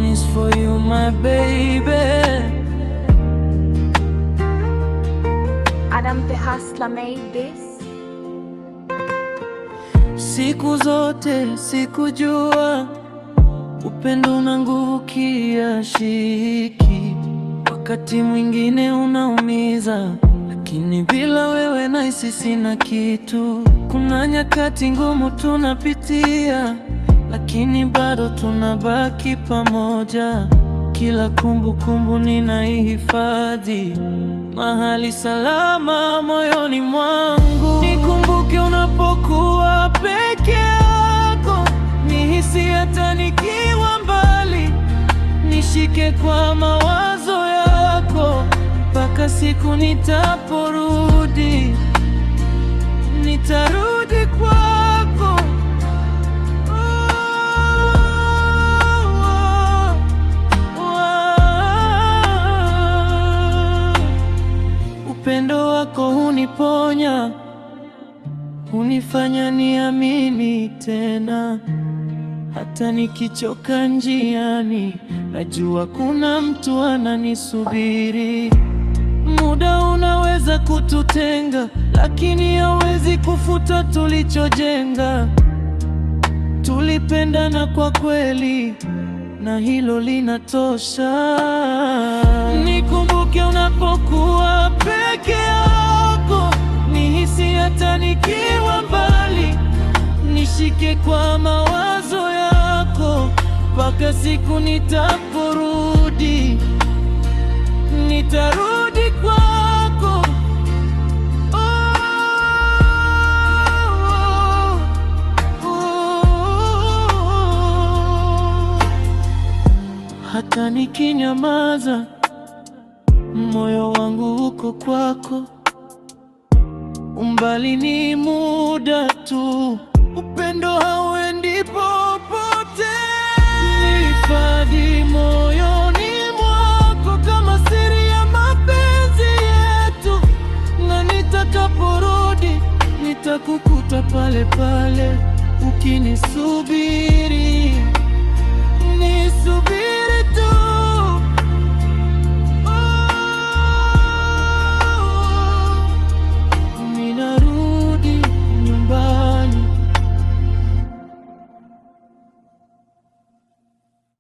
one is for you, my baby. Adam the Hustler made this. Siku zote sikujua upendo una nguvu kiasi, wakati mwingine unaumiza, lakini bila wewe nahisi sina kitu. Kuna nyakati ngumu tunapitia, lakini bado tunabaki pamoja. Kila kumbukumbu ninaihifadhi mahali salama moyoni mwangu. Nikumbuke unapokuwa peke yako, nihisi hata nikiwa mbali, nishike kwa mawazo yako mpaka siku nitaporudi, nitarudi kwako. Upendo wako huniponya, hunifanya niamini tena. Hata nikichoka njiani, najua kuna mtu ananisubiri. Muda unaweza kututenga, lakini hauwezi kufuta tulichojenga. Tulipendana kwa kweli, na hilo linatosha. Nikumbuke unapokuwa peke yako, nihisi hata nikiwa mbali, nishike kwa mawazo yako mpaka siku nitaporudi, nitarudi kwako. Hata nikinyamaza, moyo wangu uko kwako. Umbali ni muda tu, upendo hauendi popote. Nihifadhi moyoni mwako kama siri ya mapenzi yetu, na nitakaporudi nitakukuta pale pale ukinisubiri.